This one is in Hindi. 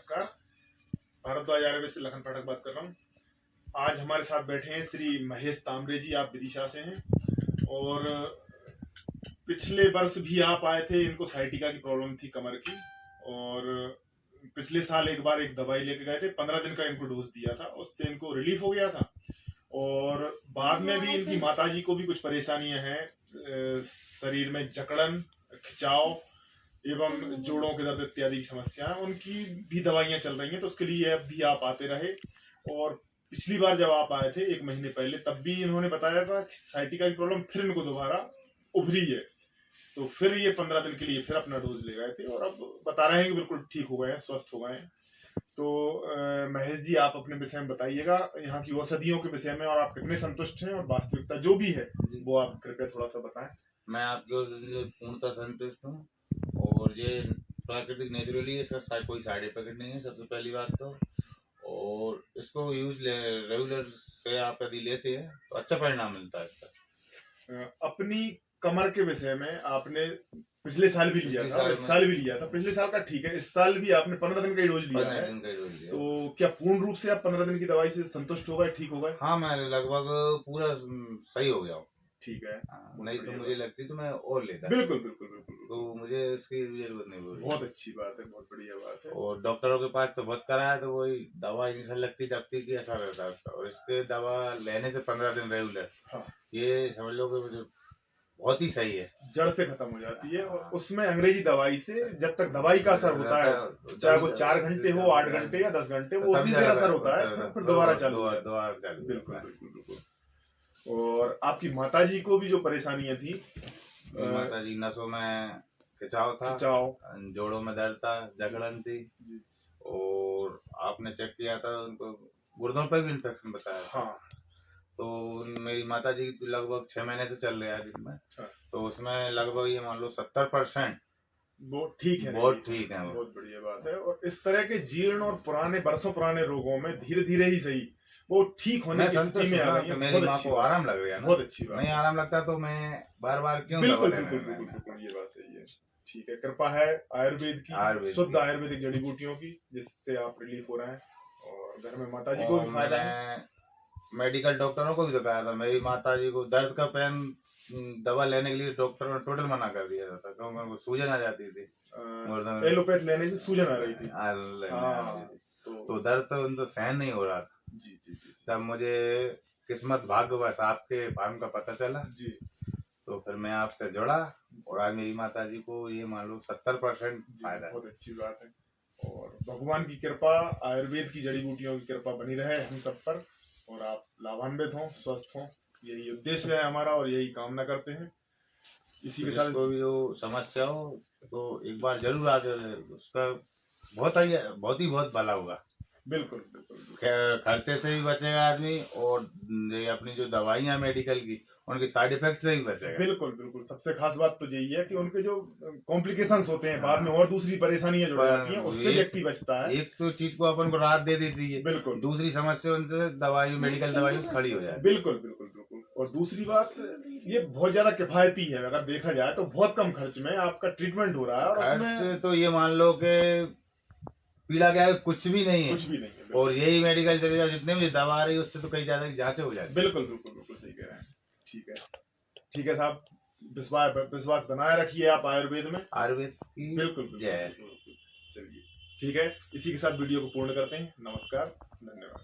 नमस्कार। भारद्वाज आयुर्वेद से लखन पाठक बात कर रहा हूँ। आज हमारे साथ बैठे हैं श्री महेश तांबरे जी। आप विदिशा से हैं और पिछले वर्ष भी आप आए थे। इनको साइटिका की प्रॉब्लम थी कमर की, और पिछले साल एक बार एक दवाई लेके गए थे। 15 दिन का इनको डोज दिया था, उससे इनको रिलीफ हो गया था। और बाद में भी इनकी माताजी को भी कुछ परेशानियां हैं, शरीर में जकड़न, खिंचाव एवं जोड़ों के दर्द इत्यादि की समस्या, उनकी भी दवाइयां चल रही हैं। तो उसके लिए अब भी आप आते रहे। और पिछली बार जब आप आए थे 1 महीने पहले, तब भी इन्होंने बताया था कि साइटिका की प्रॉब्लम फिर इनको दोबारा उभरी है। तो फिर ये 15 दिन के लिए फिर अपना डोज ले गए थे और अब बता रहे हैं कि बिल्कुल ठीक हो गए हैं, स्वस्थ हो गए हैं। तो महेश जी, आप अपने विषय में बताइएगा, यहाँ की औषधियों के विषय में, और आप कितने संतुष्ट हैं और वास्तविकता जो भी है वो आप कृपया थोड़ा सा बताएं। मैं आपकी औषधि से पूर्णतः संतुष्ट हूँ और ये प्राकृतिक नेचुरली है, इसका कोई साइड इफेक्ट नहीं है, सबसे पहली बात तो। और इसको यूज रेगुलर से आप यदि लेते हैं तो अच्छा परिणाम मिलता है इसका। अपनी कमर के विषय में आपने पिछले साल भी लिया था, इस साल भी लिया था। पिछले साल का ठीक है, इस साल भी आपने 15 दिन का ही डोज लिया है। तो क्या पूर्ण रूप से आप 15 दिन की दवाई से संतुष्ट हो गए, ठीक हो गए? हाँ, मैं लगभग पूरा सही हो गया हूँ। ठीक है। नहीं तो मुझे लगती तो मैं और लेता। बिल्कुल बिल्कुल बिल्कुल। तो मुझे इसकी जरूरत नहीं पड़ी। बहुत अच्छी बात है, बहुत बढ़िया बात है। और डॉक्टरों के पास तो बहुत कराया, तो वही दवा इंसान लगती डबती की असर रहता है उसका। और इसके दवा लेने से 15 दिन रेगुलर, हाँ, ये समझ लो कि मुझे बहुत ही सही है, जड़ से खत्म हो जाती है। और उसमें अंग्रेजी दवाई से जब तक दवाई का असर होता है, चाहे वो 4 घंटे हो, 8 घंटे या 10 घंटे, वो उतनी देर असर होता है, फिर दोबारा चालू। बिल्कुल बिल्कुल बिल्कुल। और आपकी माताजी को भी जो परेशानियां थी, माताजी नसों में खिंचाव था, जोड़ों में दर्द था, जकड़न थी, और आपने चेक किया था उनको गुर्दों पे भी इन्फेक्शन बताया। हाँ। तो मेरी माताजी लगभग 6 महीने से चल रहा है जिसमें। हाँ। तो उसमें लगभग ये मान लो 70% वो ठीक है। बहुत ठीक है, बहुत बढ़िया बात है। और इस तरह के जीर्ण और बरसों पुराने रोगों में धीरे धीरे ही सही वो ठीक होने की स्थिति में आ गई है। मेरी माँ को आराम लग रहा है। बहुत अच्छी बात। नहीं आराम लगता तो मैं बार बार क्यों? बिल्कुल बिल्कुल बिल्कुल, ये बात सही है। ठीक है, कृपा है आयुर्वेद की, शुद्ध आयुर्वेदिक जड़ी बूटियों की, जिससे आप रिलीफ हो रहे हैं। और घर में माताजी को भी फायदा है। मेडिकल डॉक्टरों को भी दिखाया था। मेरी माताजी को दर्द का पेन दवा लेने के लिए डॉक्टर ने टोटल मना कर दिया था, क्योंकि उनको सूजन आ जाती थी। एलोपैथ लेने से सूजन आ रही थी। तो दर्द तो उनको सहन नहीं हो रहा था। जी जी जी। तब मुझे किस्मत भाग्यवश आपके फार्म का पता चला जी। तो फिर मैं आपसे जुड़ा और आज मेरी माताजी को ये मान लो 70% फायदा है। बहुत अच्छी बात है। और भगवान की कृपा, आयुर्वेद की जड़ी बूटियों की कृपा बनी रहे हम सब पर, और आप लाभान्वित हों, स्वस्थ हों, यही उद्देश्य है हमारा और यही कामना करते हैं। इसी के साथ कोई जो समस्या हो तो एक बार जरूर आके उसका बहुत भला होगा। बिल्कुल बिल्कुल। खर्चे से भी बचेगा आदमी, और अपनी जो दवाइयाँ मेडिकल की उनके साइड इफेक्ट से भी बचेगा। बिल्कुल बिल्कुल। सबसे खास बात तो यही है कि उनके जो कॉम्प्लिकेशंस होते हैं बाद में और दूसरी परेशानियां जुड़ जाती हैं, उससे व्यक्ति बचता है। एक तो चीज को अपन को राहत दे देती है, बिल्कुल, दूसरी समस्या उनसे दवाई मेडिकल दवाई खड़ी हो जाए। बिल्कुल बिल्कुल बिल्कुल। और दूसरी बात, ये बहुत ज्यादा किफायती है। अगर देखा जाए तो बहुत कम खर्च में आपका ट्रीटमेंट हो रहा है। और खर्च तो ये मान लो कि पीड़ा क्या है, कुछ भी नहीं है, कुछ भी नहीं है। और यही मेडिकल चले जाओ, जितने भी दवा आ रही है उससे तो कई ज्यादा जांचें हो जाती है। बिल्कुल बिल्कुल बिल्कुल सही कह रहे हैं। ठीक है, ठीक है साहब, विश्वास बनाए रखिए आप आयुर्वेद में। आयुर्वेद की बिल्कुल जय। चलिए ठीक है, इसी के साथ वीडियो को पूर्ण करते हैं। नमस्कार, धन्यवाद।